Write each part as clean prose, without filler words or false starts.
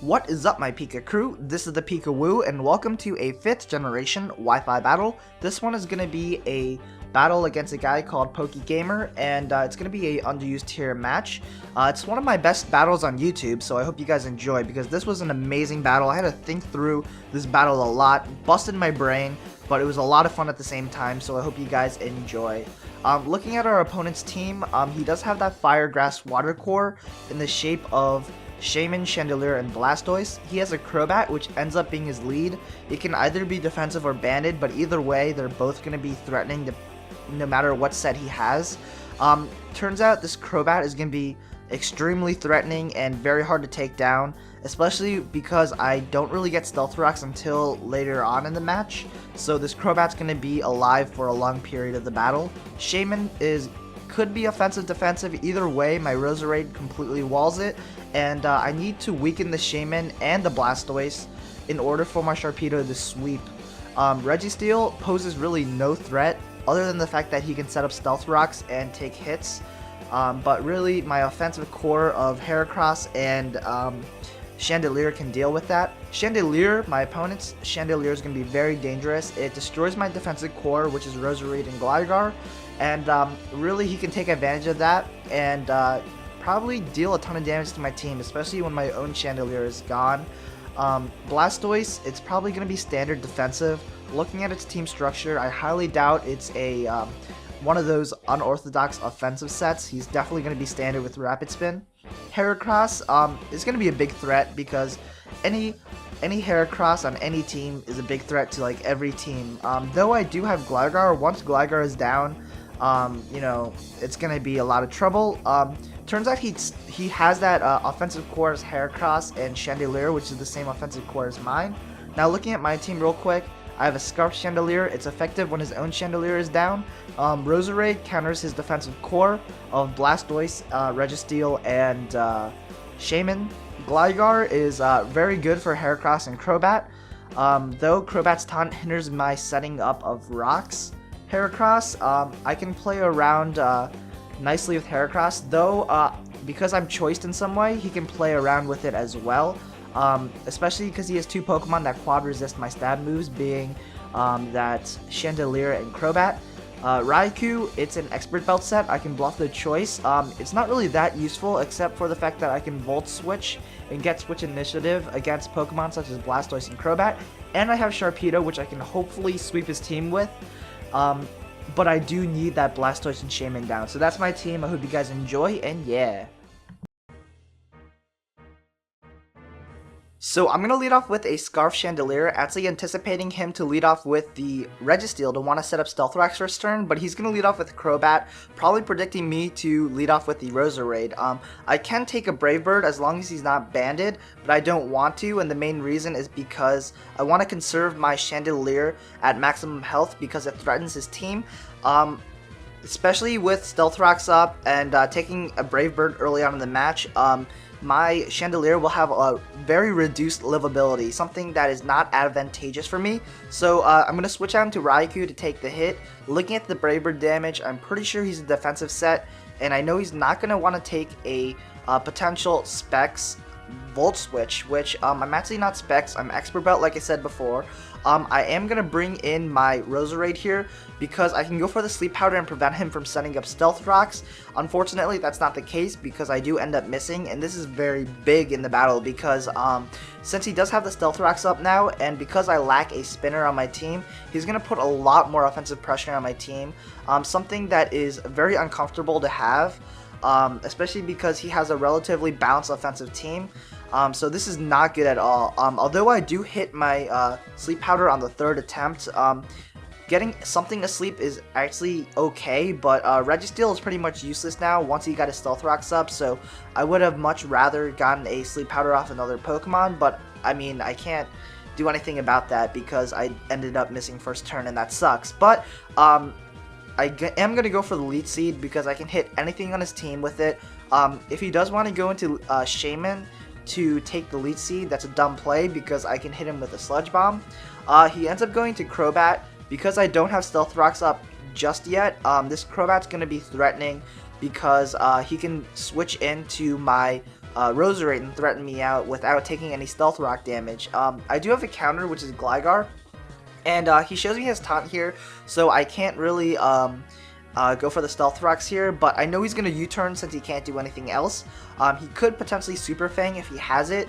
What is up, my Pika crew? This is the ThePikaWu, and welcome to a 5th generation Wi-Fi battle. This one is going to be a battle against a guy called PokeGamer, and it's going to be a underused tier match. It's one of my best battles on YouTube, so I hope you guys enjoy, because this was an amazing battle. I had to think through this battle a lot, busted my brain, but it was a lot of fun at the same time, so I hope you guys enjoy. Looking at our opponent's team, he does have that Fire Grass Water Core in the shape of Shaman, Chandelier, and Blastoise. He has a Crobat, which ends up being his lead. It can either be defensive or banded, but either way, they're both going to be threatening no matter what set he has. Turns out this Crobat is going to be extremely threatening and very hard to take down, especially because I don't really get Stealth Rocks until later on in the match, so this Crobat's going to be alive for a long period of the battle. Shaman could be offensive, defensive, either way. My Roserade completely walls it, and I need to weaken the Shaman and the Blastoise in order for my Sharpedo to sweep. Registeel poses really no threat other than the fact that he can set up Stealth Rocks and take hits, but really my offensive core of Heracross and Chandelier can deal with that. Chandelier, my opponent's Chandelier, is going to be very dangerous. It destroys my defensive core, which is Roserade and Gligar, and really he can take advantage of that and probably deal a ton of damage to my team, especially when my own Chandelier is gone. Blastoise, it's probably going to be standard defensive. Looking at its team structure, I highly doubt it's a one of those unorthodox offensive sets. He's definitely going to be standard with Rapid Spin. Heracross is going to be a big threat because any Heracross on any team is a big threat to like every team. Though I do have Gligar, once Gligar is down, you know, it's going to be a lot of trouble. Turns out he has that offensive core as Heracross and Chandelier, which is the same offensive core as mine. Now looking at my team real quick, I have a Scarf Chandelier. It's effective when his own Chandelier is down. Roserade counters his defensive core of Blastoise, Registeel, and Shaman. Gligar is very good for Heracross and Crobat, though Crobat's taunt hinders my setting up of rocks. Heracross, I can play around nicely with Heracross, though because I'm choiced in some way, he can play around with it as well. Especially because he has two Pokemon that quad resist my stab moves, being that Chandelier and Crobat. Raikou, it's an Expert Belt set. I can bluff the choice. It's not really that useful except for the fact that I can Volt Switch and get Switch Initiative against Pokemon such as Blastoise and Crobat. And I have Sharpedo, which I can hopefully sweep his team with. But I do need that Blastoise and Shaman down. So that's my team. I hope you guys enjoy, and yeah. So I'm going to lead off with a Scarf Chandelier, actually anticipating him to lead off with the Registeel to want to set up Stealth Rocks for his turn, but he's going to lead off with Crobat, probably predicting me to lead off with the Roserade. I can take a Brave Bird as long as he's not banded, but I don't want to, and the main reason is because I want to conserve my Chandelier at maximum health because it threatens his team. Especially with Stealth Rocks up and taking a Brave Bird early on in the match, my Chandelier will have a very reduced livability, something that is not advantageous for me. So I'm going to switch out into Raikou to take the hit. Looking at the Brave Bird damage, I'm pretty sure he's a defensive set, and I know he's not going to want to take a potential Specs Volt Switch, which I'm actually not Specs, I'm Expert Belt like I said before. I am going to bring in my Roserade here because I can go for the Sleep Powder and prevent him from setting up Stealth Rocks. Unfortunately, that's not the case because I do end up missing, and this is very big in the battle because since he does have the Stealth Rocks up now, and because I lack a spinner on my team, he's going to put a lot more offensive pressure on my team, something that is very uncomfortable to have. Especially because he has a relatively balanced offensive team. So this is not good at all. Although I do hit my Sleep Powder on the third attempt, getting something asleep is actually okay, but Registeel is pretty much useless now once he got his Stealth Rocks up, so I would have much rather gotten a Sleep Powder off another Pokemon, but I mean, I can't do anything about that because I ended up missing first turn and that sucks. But I am going to go for the Leech Seed because I can hit anything on his team with it. If he does want to go into Shaman to take the Leech Seed, that's a dumb play because I can hit him with a Sludge Bomb. He ends up going to Crobat. Because I don't have Stealth Rocks up just yet, this Crobat's going to be threatening because he can switch into my Roserade and threaten me out without taking any Stealth Rock damage. I do have a counter, which is Gligar, and he shows me his taunt here, so I can't really go for the Stealth Rocks here, but I know he's going to U-turn since he can't do anything else. He could potentially Super Fang if he has it.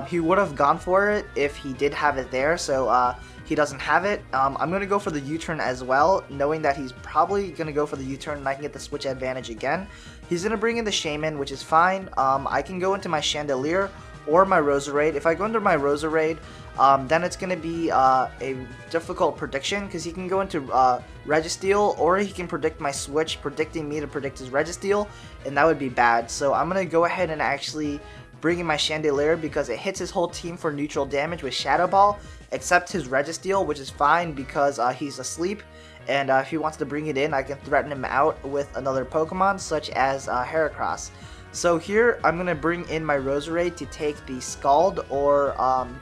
He would have gone for it if he did have it there, so he doesn't have it. I'm going to go for the U-turn as well, knowing that he's probably going to go for the U-turn and I can get the switch advantage again. He's going to bring in the Shaman, which is fine. I can go into my Chandelier or my Roserade. If I go into my Roserade, then it's going to be a difficult prediction because he can go into Registeel, or he can predict my switch, predicting me to predict his Registeel, and that would be bad. So I'm going to go ahead and actually bring in my Chandelier because it hits his whole team for neutral damage with Shadow Ball, except his Registeel, which is fine because he's asleep. And if he wants to bring it in, I can threaten him out with another Pokemon, such as Heracross. So here, I'm going to bring in my Roserade to take the Scald or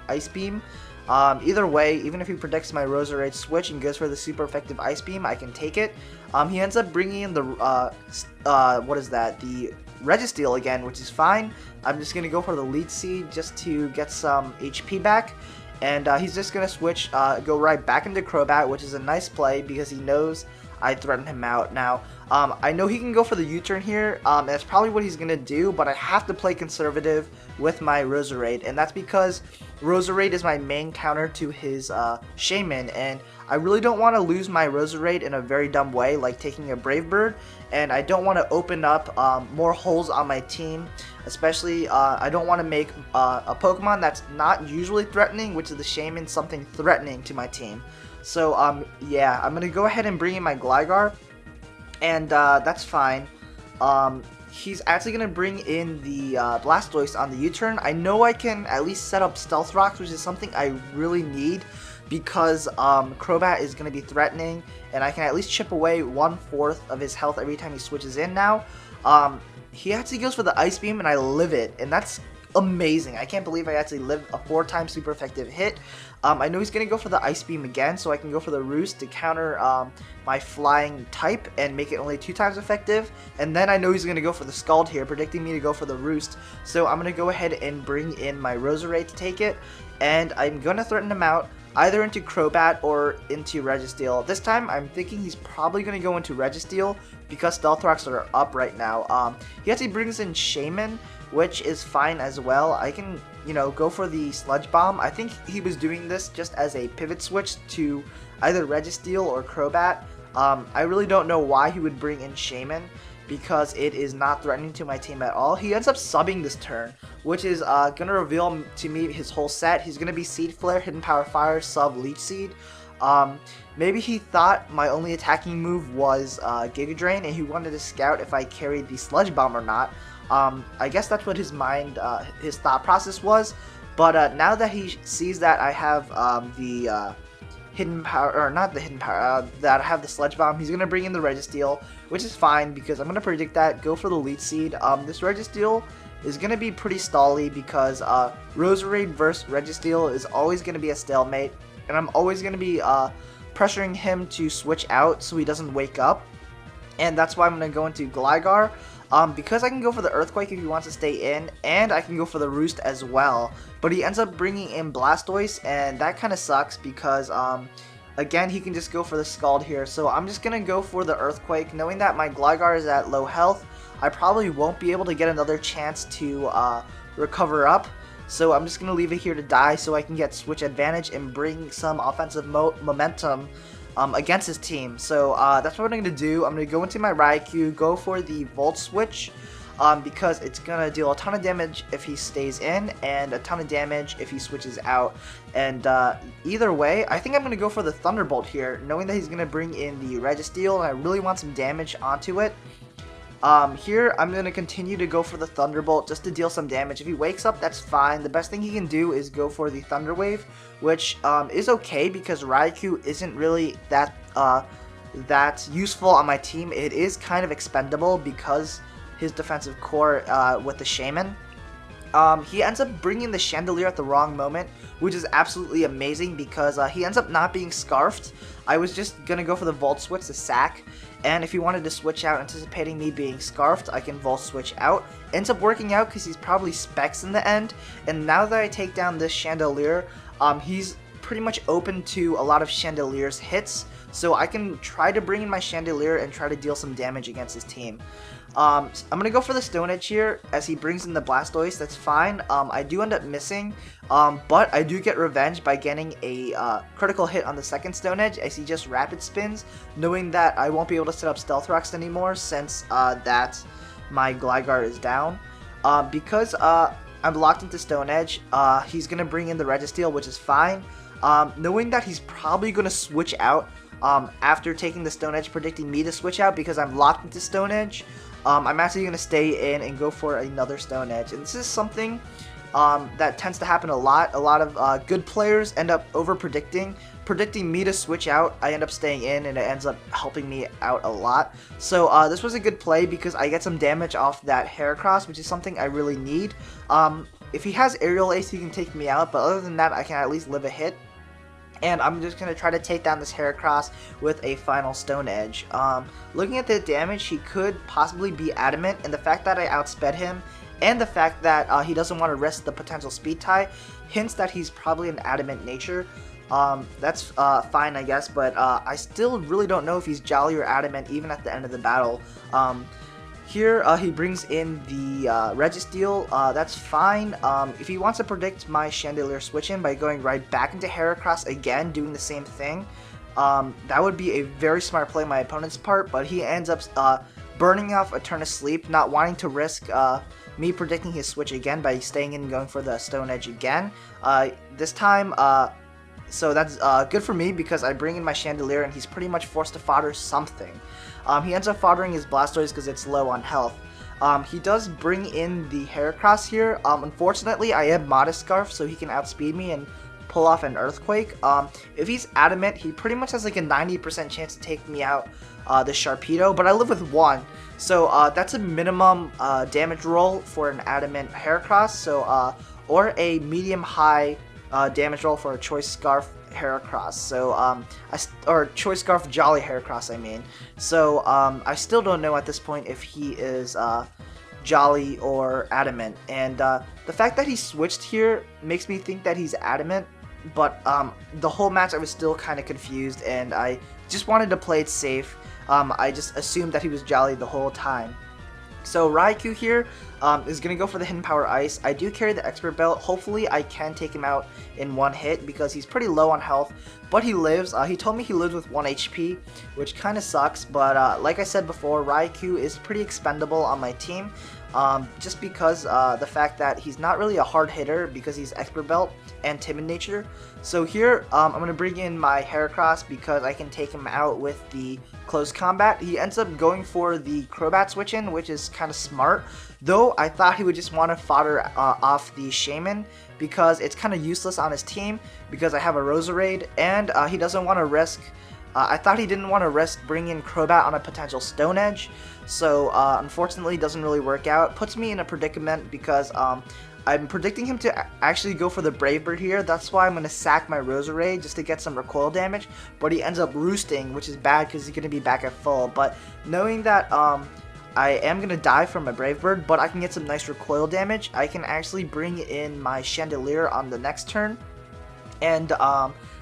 Ice Beam. Either way, even if he predicts my Roserade switch and goes for the super effective Ice Beam, I can take it. He ends up bringing in the, the Registeel again, which is fine. I'm just going to go for the Leech Seed just to get some HP back. And he's just going to switch, go right back into Crobat, which is a nice play because he knows I threatened him out. Now, I know he can go for the U-turn here, and that's probably what he's going to do, but I have to play conservative with my Roserade, and that's because Roserade is my main counter to his Shaman, and I really don't want to lose my Roserade in a very dumb way, like taking a Brave Bird, and I don't want to open up more holes on my team, especially I don't want to make a Pokemon that's not usually threatening, which is the Shaman, something threatening to my team. So yeah, I'm gonna go ahead and bring in my Gligar, and that's fine. He's actually gonna bring in the Blastoise on the U-turn. I know I can at least set up Stealth Rocks, which is something I really need because Crobat is gonna be threatening, and I can at least chip away 1/4 of his health every time he switches in now. He actually goes for the Ice Beam, and I live it, and that's amazing. I can't believe I actually lived a 4-time super effective hit. I know he's going to go for the Ice Beam again, so I can go for the Roost to counter my flying type and make it only 2 times effective. And then I know he's going to go for the Scald here, predicting me to go for the Roost. So I'm going to go ahead and bring in my Roserade to take it, and I'm going to threaten him out either into Crobat or into Registeel. This time I'm thinking he's probably going to go into Registeel because Stealth Rocks are up right now. He actually brings in Shaman, which is fine as well. I can, you know, go for the Sludge Bomb. I think he was doing this just as a pivot switch to either Registeel or Crobat. I really don't know why he would bring in Shaman because it is not threatening to my team at all. He ends up subbing this turn, which is going to reveal to me his whole set. He's going to be Seed Flare, Hidden Power Fire, Sub, Leech Seed. Maybe he thought my only attacking move was Giga Drain, and he wanted to scout if I carried the Sludge Bomb or not. I guess that's what his mind, his thought process was, but now that he sees that I have the hidden power, or not the hidden power, that I have the Sludge Bomb, he's going to bring in the Registeel, which is fine because I'm going to predict that, go for the Leech Seed. This Registeel is going to be pretty stally because Roserade versus Registeel is always going to be a stalemate, and I'm always going to be pressuring him to switch out so he doesn't wake up, and that's why I'm going to go into Gligar. Because I can go for the Earthquake if he wants to stay in, and I can go for the Roost as well, but he ends up bringing in Blastoise, and that kind of sucks because, again, he can just go for the Scald here, so I'm just going to go for the Earthquake, knowing that my Gligar is at low health. I probably won't be able to get another chance to recover up, so I'm just going to leave it here to die so I can get switch advantage and bring some offensive momentum against his team. So that's what I'm going to do. I'm going to go into my Raikou, go for the Volt Switch, because it's going to deal a ton of damage if he stays in, and a ton of damage if he switches out. And either way, I think I'm going to go for the Thunderbolt here, knowing that he's going to bring in the Registeel, and I really want some damage onto it. Here, I'm going to continue to go for the Thunderbolt just to deal some damage. If he wakes up, that's fine. The best thing he can do is go for the Thunder Wave, which is okay because Raikou isn't really that useful on my team. It is kind of expendable because his defensive core with the Shaman. He ends up bringing the Chandelier at the wrong moment, which is absolutely amazing because he ends up not being Scarfed. I was just going to go for the Volt Switch to sack, and if he wanted to switch out anticipating me being Scarfed, I can Volt Switch out. Ends up working out because he's probably Specs in the end, and now that I take down this Chandelier, he's pretty much open to a lot of Chandelier's hits, so I can try to bring in my Chandelier and try to deal some damage against his team. I'm going to go for the Stone Edge here as he brings in the Blastoise. That's fine. I do end up missing, but I do get revenge by getting a critical hit on the second Stone Edge as he just Rapid Spins, knowing that I won't be able to set up Stealth Rocks anymore since that my Gligar is down. Because I'm locked into Stone Edge, he's going to bring in the Registeel, which is fine. Knowing that he's probably going to switch out after taking the Stone Edge, predicting me to switch out because I'm locked into Stone Edge. I'm actually going to stay in and go for another Stone Edge. And this is something that tends to happen a lot. A lot of good players end up predicting me to switch out. I end up staying in, and it ends up helping me out a lot. So this was a good play because I get some damage off that Heracross, which is something I really need. If he has Aerial Ace, he can take me out, but other than that, I can at least live a hit. And I'm just going to try to take down this Heracross with a final Stone Edge. Looking at the damage, he could possibly be Adamant, and the fact that I outsped him, and the fact that he doesn't want to risk the potential speed tie, hints that he's probably an Adamant nature. That's fine, I guess, but I still really don't know if he's Jolly or Adamant even at the end of the battle. Here, he brings in the Registeel. That's fine. If he wants to predict my Chandelier switch in by going right back into Heracross again, doing the same thing, that would be a very smart play on my opponent's part, but he ends up burning off a turn of sleep, not wanting to risk me predicting his switch again by staying in and going for the Stone Edge again. This time, so that's good for me because I bring in my Chandelier and he's pretty much forced to fodder something. He ends up foddering his Blastoise because it's low on health. He does bring in the Heracross here. Unfortunately, I am Modest Scarf, so he can outspeed me and pull off an Earthquake. If he's Adamant, he pretty much has like a 90% chance to take me out the Sharpedo, but I live with 1. So that's a minimum damage roll for an Adamant Heracross, so, or a medium-high damage roll for a Choice Scarf Heracross, so or Choice Scarf Jolly Heracross, I mean. So I still don't know at this point if he is Jolly or Adamant, and the fact that he switched here makes me think that he's Adamant, but the whole match I was still kind of confused, and I just wanted to play it safe. I just assumed that he was Jolly the whole time. So Raikou here is going to go for the Hidden Power Ice. I do carry the Expert Belt. Hopefully I can take him out in one hit because he's pretty low on health, but he lives. He told me he lives with 1 HP, which kind of sucks, but like I said before, Raikou is pretty expendable on my team. Just because the fact that he's not really a hard hitter because he's Expert Belt and Timid Nature. So here I'm going to bring in my Heracross because I can take him out with the Close Combat. He ends up going for the Crobat switch in, which is kind of smart, though I thought he would just want to fodder off the Shaman because it's kind of useless on his team because I have a Roserade, and he doesn't want to risk. I thought he didn't want to risk bringing in Crobat on a potential Stone Edge, so unfortunately it doesn't really work out. Puts me in a predicament because I'm predicting him to actually go for the Brave Bird here. That's why I'm going to sack my Roserade just to get some recoil damage, but he ends up roosting, which is bad because he's going to be back at full. But knowing that I am going to die from my Brave Bird, but I can get some nice recoil damage, I can actually bring in my Chandelier on the next turn and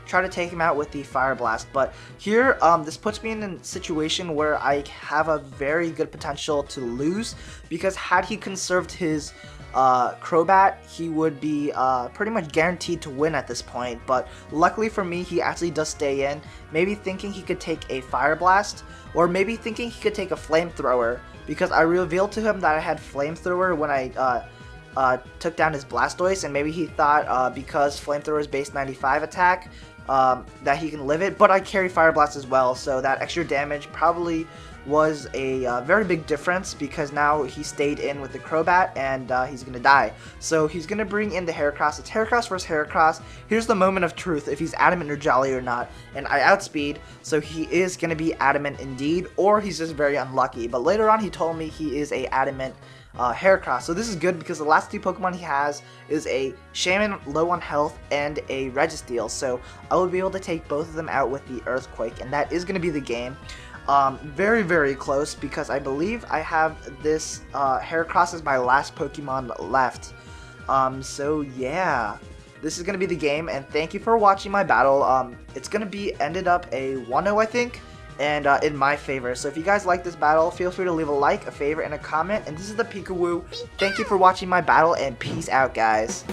try to take him out with the Fire Blast. But here, this puts me in a situation where I have a very good potential to lose, because had he conserved his Crobat, he would be pretty much guaranteed to win at this point. But luckily for me, he actually does stay in, maybe thinking he could take a Fire Blast, or maybe thinking he could take a Flamethrower, because I revealed to him that I had Flamethrower when I took down his Blastoise, and maybe he thought because Flamethrower is base 95 attack, that he can live it, but I carry Fire Blast as well, so that extra damage probably was a very big difference, because now he stayed in with the Crobat, and he's going to die. So he's going to bring in the Heracross. It's Heracross versus Heracross. Here's the moment of truth, if he's Adamant or Jolly or not, and I outspeed, so he is going to be Adamant indeed, or he's just very unlucky. But later on he told me he is a Adamant Heracross. So this is good because the last 2 Pokemon he has is a Shaman low on health and a Registeel. So I will be able to take both of them out with the Earthquake, and that is going to be the game. Very, very close because I believe I have this Heracross as my last Pokemon left. So yeah, this is going to be the game, and thank you for watching my battle. It's going to be ended up a 1-0, I think, and in my favor. So if you guys like this battle, feel free to leave a like, a favorite, and a comment. And this is the ThePikaWu. Thank you for watching my battle, and peace out, guys.